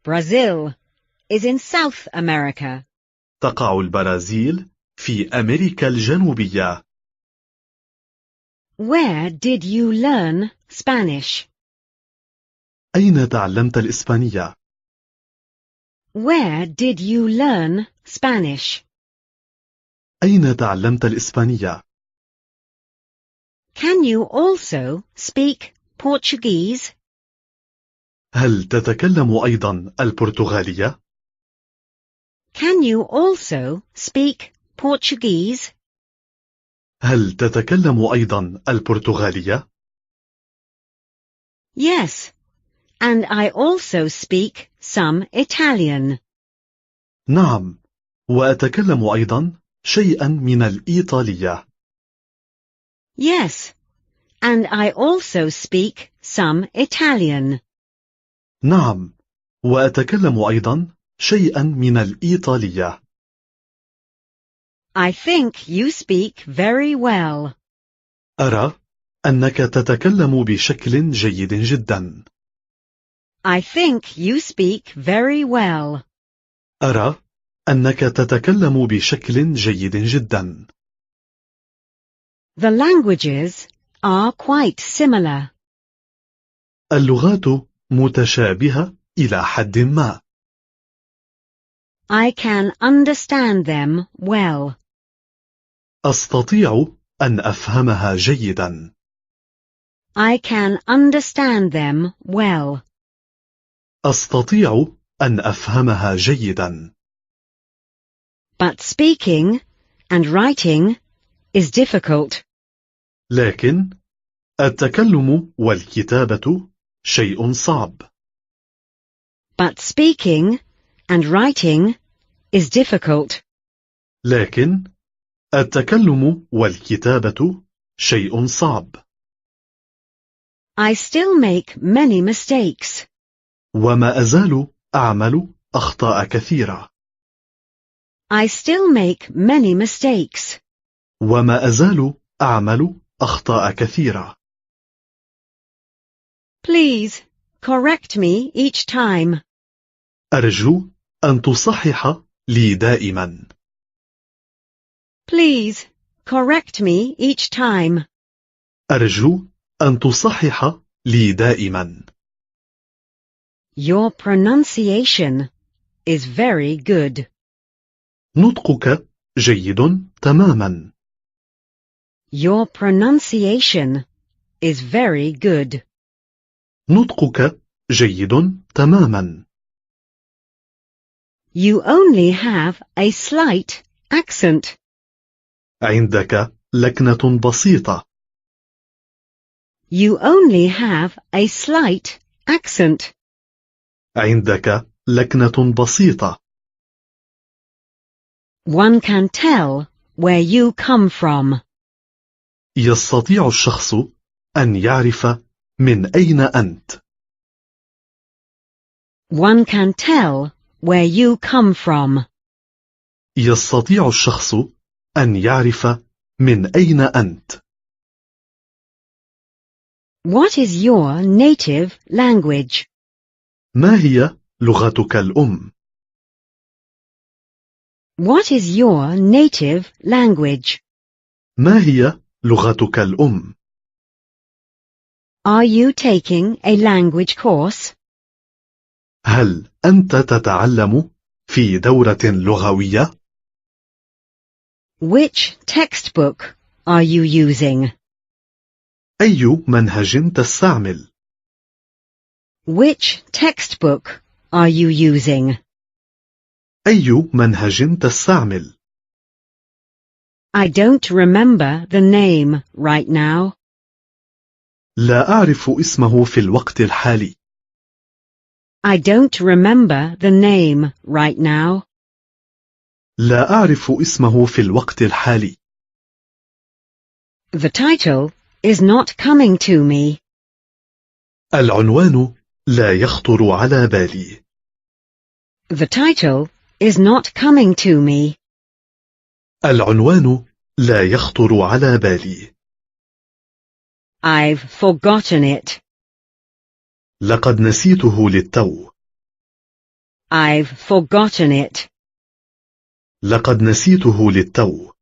Brazil is in South America. تقع البرازيل في أمريكا الجنوبية. Where did you learn Spanish? أين تعلمت الإسبانية؟ Where did you learn Spanish? أين تعلمت الإسبانية؟ Can you also speak Portuguese? هل تتكلم أيضا البرتغالية؟ Can you also speak Portuguese? هل تتكلم أيضا البرتغالية؟ Yes, and I also speak some Italian. نعم، وأتكلم أيضا شيئا من الإيطالية. Yes, and I also speak some Italian. نعم، وأتكلم أيضا شيئا من الإيطالية. I think you speak very well. أرى أنك تتكلم بشكل جيد جدا. I think you speak very well. أرى أنك تتكلم بشكل جيد جدا. The languages are quite similar. اللغات متشابهة إلى حد ما. I can understand them well. أستطيع أن أفهمها جيدا. I can understand them well. أستطيع أن أفهمها جيدا. But speaking and writing is difficult. لكن التكلم والكتابة شيء صعب. But speaking and writing is difficult. لكن التكلم والكتابة شيء صعب. I still make many mistakes. وما أزال أعمل أخطاء كثيرة. I still make many mistakes. وما أزال أعمل أخطاء كثيرة. Please correct me each time. أرجو أن تصحح لي دائما. Please correct me each time. أرجو أن تصحح لي دائما. Your pronunciation is very good. نطقك جيد تماما. Your pronunciation is very good. نطقك جيد تماما. You only have a slight accent. عندك لكنة بسيطة. You only have a slight accent. عندك لكنة بسيطة. One can tell where you come from. يستطيع الشخص أن يعرف من أين أنت. One can tell where you come from. يستطيع الشخص أن يعرف من أين أنت. What is your native language? ما هي لغتك الأم؟ What is your native language? ما هي لغتك الأم؟ Are you taking a language course? هل أنت تتعلم في دورة لغوية؟ Which textbook are you using? أي منهج تستعمل؟ Which textbook are you using? أي منهج تستعمل؟ I don't remember the name right now. لا أعرف اسمه في الوقت الحالي. I don't remember the name right now. لا أعرف اسمه في الوقت الحالي. The title is not coming to me. العنوان لا يخطر على بالي. The title is not coming to me. العنوان لا يخطر على بالي. I've forgotten it. لقد نسيته للتو. I've forgotten it. لقد نسيته للتو.